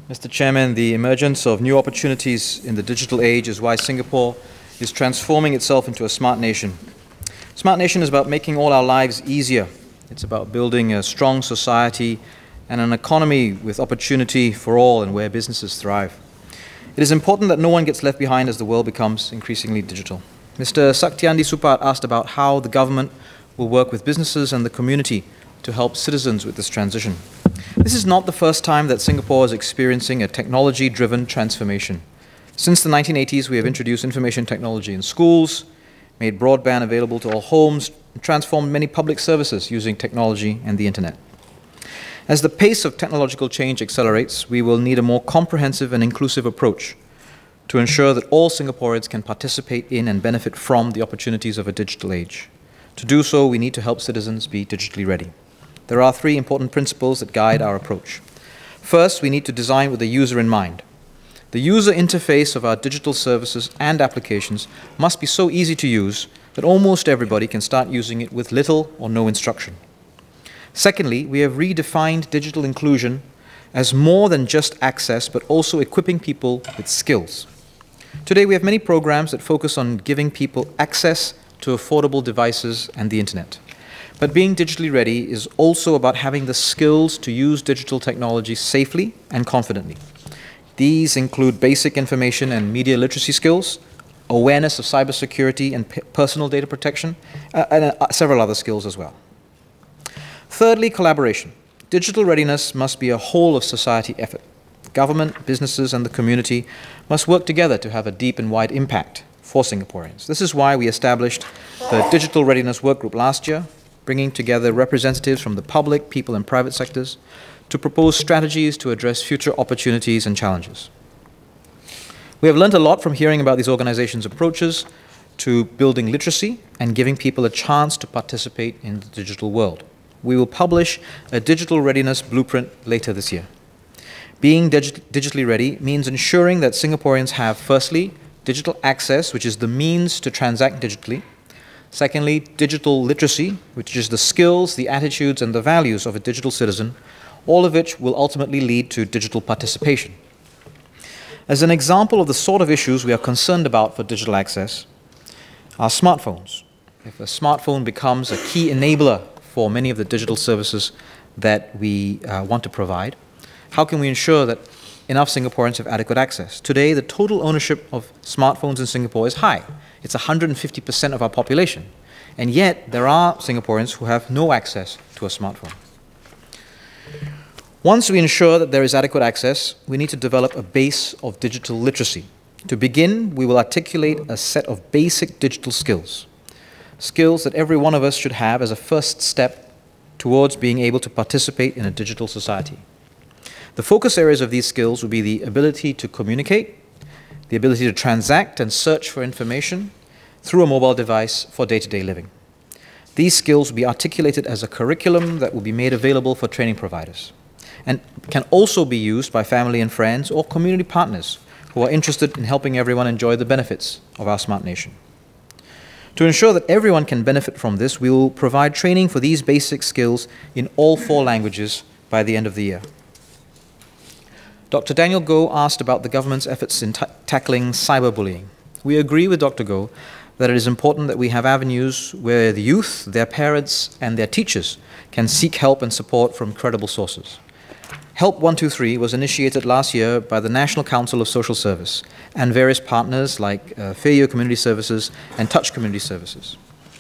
Mr. Chairman, the emergence of new opportunities in the digital age is why Singapore is transforming itself into a smart nation. Smart nation is about making all our lives easier. It's about building a strong society and an economy with opportunity for all and where businesses thrive. It is important that no one gets left behind as the world becomes increasingly digital. Mr. Saktiandi Supat asked about how the government will work with businesses and the community to help citizens with this transition. This is not the first time that Singapore is experiencing a technology-driven transformation. Since the 1980s, we have introduced information technology in schools, made broadband available to all homes, and transformed many public services using technology and the internet. As the pace of technological change accelerates, we will need a more comprehensive and inclusive approach to ensure that all Singaporeans can participate in and benefit from the opportunities of a digital age. To do so, we need to help citizens be digitally ready. There are three important principles that guide our approach. First, we need to design with the user in mind. The user interface of our digital services and applications must be so easy to use that almost everybody can start using it with little or no instruction. Secondly, we have redefined digital inclusion as more than just access, but also equipping people with skills. Today, we have many programs that focus on giving people access to affordable devices and the internet. But being digitally ready is also about having the skills to use digital technology safely and confidently. These include basic information and media literacy skills, awareness of cybersecurity and personal data protection, and several other skills as well. Thirdly, collaboration. Digital readiness must be a whole-of-society effort. Government, businesses, and the community must work together to have a deep and wide impact for Singaporeans. This is why we established the Digital Readiness Work Group last year, bringing together representatives from the public, people, and private sectors to propose strategies to address future opportunities and challenges. We have learned a lot from hearing about these organizations' approaches to building literacy and giving people a chance to participate in the digital world. We will publish a digital readiness blueprint later this year. Being digitally ready means ensuring that Singaporeans have, firstly, digital access, which is the means to transact digitally. Secondly, digital literacy, which is the skills, the attitudes, and the values of a digital citizen, all of which will ultimately lead to digital participation. As an example of the sort of issues we are concerned about for digital access are smartphones. If a smartphone becomes a key enabler for many of the digital services that we want to provide, how can we ensure that enough Singaporeans have adequate access? Today, the total ownership of smartphones in Singapore is high. It's 150% of our population. And yet, there are Singaporeans who have no access to a smartphone. Once we ensure that there is adequate access, we need to develop a base of digital literacy. To begin, we will articulate a set of basic digital skills. Skills that every one of us should have as a first step towards being able to participate in a digital society. The focus areas of these skills will be the ability to communicate, the ability to transact and search for information through a mobile device for day-to-day living. These skills will be articulated as a curriculum that will be made available for training providers and can also be used by family and friends or community partners who are interested in helping everyone enjoy the benefits of our smart nation. To ensure that everyone can benefit from this, we will provide training for these basic skills in all 4 languages by the end of the year. Dr. Daniel Goh asked about the government's efforts in tackling cyberbullying. We agree with Dr. Goh that it is important that we have avenues where the youth, their parents, and their teachers can seek help and support from credible sources. Help 123 was initiated last year by the National Council of Social Service and various partners like Feiyo Community Services and Touch Community Services.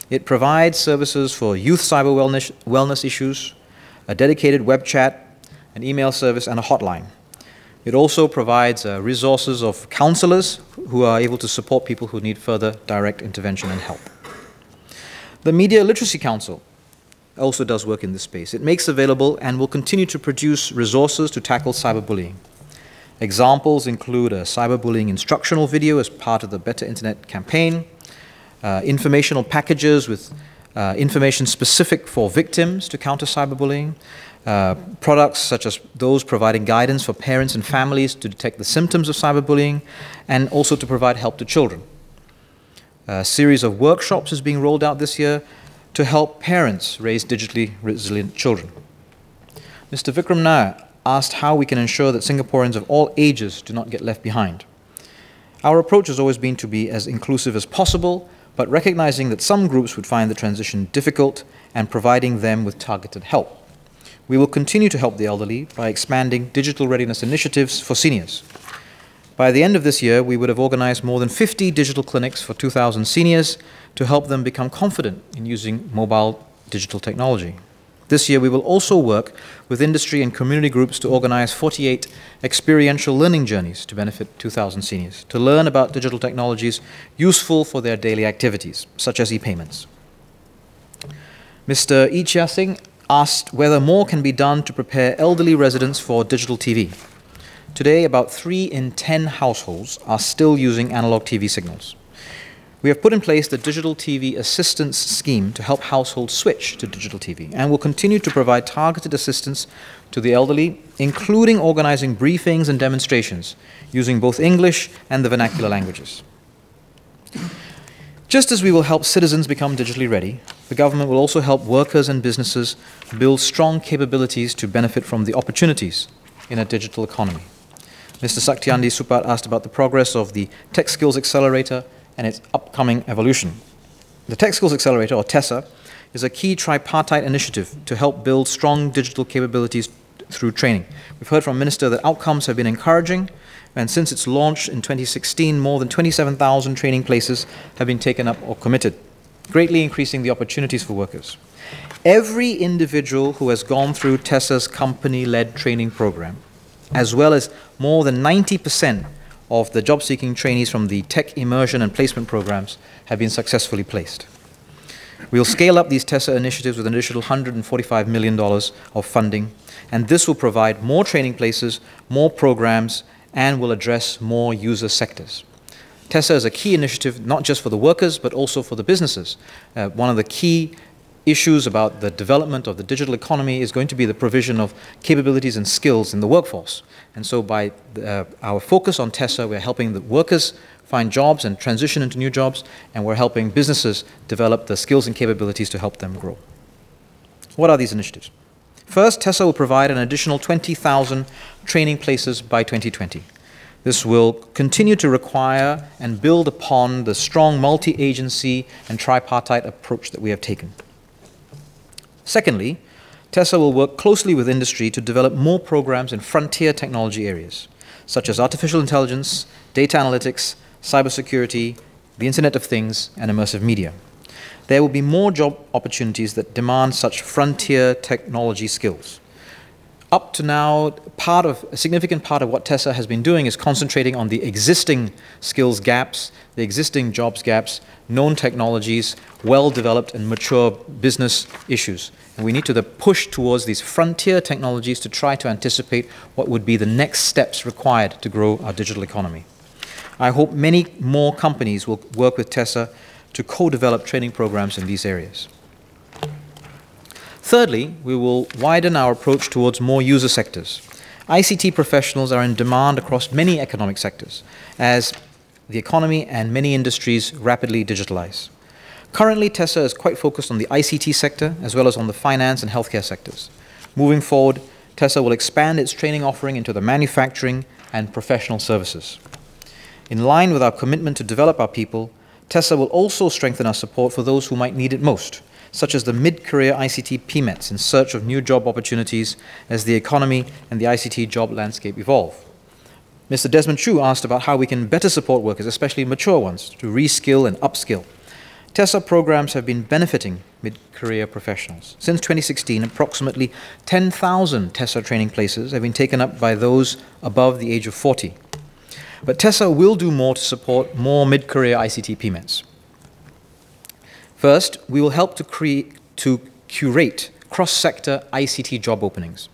It provides services for youth cyber wellness issues, a dedicated web chat, an email service, and a hotline. It also provides resources of counselors who are able to support people who need further direct intervention and help. The Media Literacy Council also does work in this space. It makes available and will continue to produce resources to tackle cyberbullying. Examples include a cyberbullying instructional video as part of the Better Internet campaign, informational packages with information specific for victims to counter cyberbullying, products such as those providing guidance for parents and families to detect the symptoms of cyberbullying, and also to provide help to children. A series of workshops is being rolled out this year to help parents raise digitally resilient children. Mr. Vikram Nair asked how we can ensure that Singaporeans of all ages do not get left behind. Our approach has always been to be as inclusive as possible, but recognizing that some groups would find the transition difficult and providing them with targeted help. We will continue to help the elderly by expanding digital readiness initiatives for seniors. By the end of this year, we would have organized more than 50 digital clinics for 2,000 seniors to help them become confident in using mobile digital technology. This year, we will also work with industry and community groups to organize 48 experiential learning journeys to benefit 2,000 seniors, to learn about digital technologies useful for their daily activities, such as e-payments. Mr. Ict Singh asked whether more can be done to prepare elderly residents for digital TV. Today, about 3 in 10 households are still using analog TV signals. We have put in place the Digital TV Assistance Scheme to help households switch to digital TV, and will continue to provide targeted assistance to the elderly, including organizing briefings and demonstrations using both English and the vernacular languages. Just as we will help citizens become digitally ready, the government will also help workers and businesses build strong capabilities to benefit from the opportunities in a digital economy. Mr. Saktiandi Supat asked about the progress of the Tech Skills Accelerator and its upcoming evolution. The Tech Skills Accelerator, or TeSA, is a key tripartite initiative to help build strong digital capabilities through training. We've heard from Minister that outcomes have been encouraging, and since its launch in 2016, more than 27,000 training places have been taken up or committed, greatly increasing the opportunities for workers. Every individual who has gone through TeSA's company-led training program, as well as more than 90% of the job-seeking trainees from the tech immersion and placement programs have been successfully placed. We'll scale up these TeSA initiatives with an additional $145 million of funding, and this will provide more training places, more programs, and will address more user sectors. TeSA is a key initiative not just for the workers, but also for the businesses. One of the key issues about the development of the digital economy is going to be the provision of capabilities and skills in the workforce. And so by our focus on TeSA, we're helping the workers find jobs and transition into new jobs, and we're helping businesses develop the skills and capabilities to help them grow. What are these initiatives? First, TeSA will provide an additional 20,000 training places by 2020. This will continue to require and build upon the strong multi-agency and tripartite approach that we have taken. Secondly, TeSA will work closely with industry to develop more programs in frontier technology areas, such as artificial intelligence, data analytics, cybersecurity, the Internet of Things, and immersive media. There will be more job opportunities that demand such frontier technology skills. Up to now, a significant part of what TeSA has been doing is concentrating on the existing skills gaps, the existing jobs gaps, known technologies, well-developed and mature business issues. And we need to push towards these frontier technologies to try to anticipate what would be the next steps required to grow our digital economy. I hope many more companies will work with TeSA to co-develop training programs in these areas. Thirdly, we will widen our approach towards more user sectors. ICT professionals are in demand across many economic sectors as the economy and many industries rapidly digitalize. Currently, TeSA is quite focused on the ICT sector as well as on the finance and healthcare sectors. Moving forward, TeSA will expand its training offering into the manufacturing and professional services. In line with our commitment to develop our people, TeSA will also strengthen our support for those who might need it most, such as the mid-career ICT PMETs in search of new job opportunities as the economy and the ICT job landscape evolve. Mr. Desmond Chu asked about how we can better support workers, especially mature ones, to reskill and upskill. TeSA programs have been benefiting mid-career professionals. Since 2016, approximately 10,000 TeSA training places have been taken up by those above the age of 40. But TeSA will do more to support more mid-career ICT PMETs. First, we will help to curate cross-sector ICT job openings.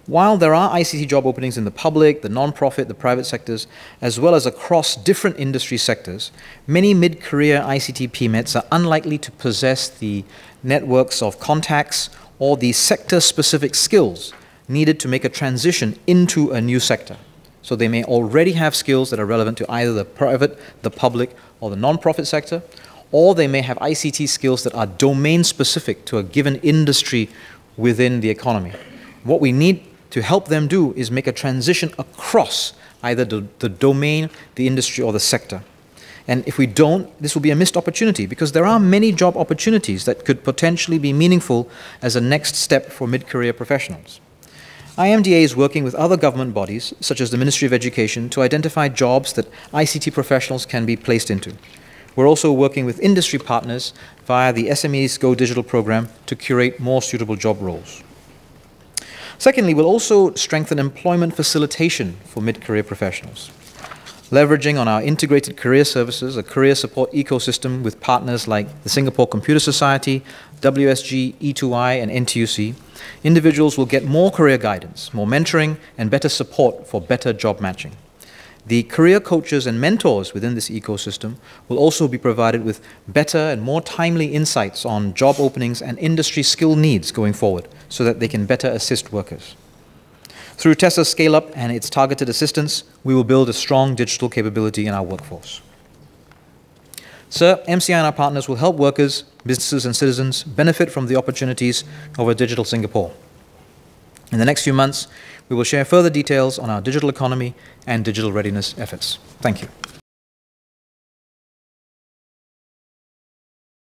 While there are ICT job openings in the public, the non-profit, the private sectors, as well as across different industry sectors, many mid-career ICT PMETs are unlikely to possess the networks of contacts or the sector-specific skills needed to make a transition into a new sector. So they may already have skills that are relevant to either the private, the public, or the non-profit sector, or they may have ICT skills that are domain-specific to a given industry within the economy. What we need to help them do is make a transition across either the domain, the industry, or the sector. And if we don't, this will be a missed opportunity, because there are many job opportunities that could potentially be meaningful as a next step for mid-career professionals. IMDA is working with other government bodies, such as the Ministry of Education, to identify jobs that ICT professionals can be placed into. We're also working with industry partners via the SMEs Go Digital program to curate more suitable job roles. Secondly, we'll also strengthen employment facilitation for mid-career professionals, leveraging on our integrated career services, a career support ecosystem with partners like the Singapore Computer Society, WSG, E2I, and NTUC. Individuals will get more career guidance, more mentoring, and better support for better job matching. The career coaches and mentors within this ecosystem will also be provided with better and more timely insights on job openings and industry skill needs going forward, so that they can better assist workers. Through TeSA Scale-Up and its targeted assistance, we will build a strong digital capability in our workforce. Sir, MCI and our partners will help workers, businesses and citizens benefit from the opportunities of a digital Singapore. In the next few months, we will share further details on our digital economy and digital readiness efforts. Thank you.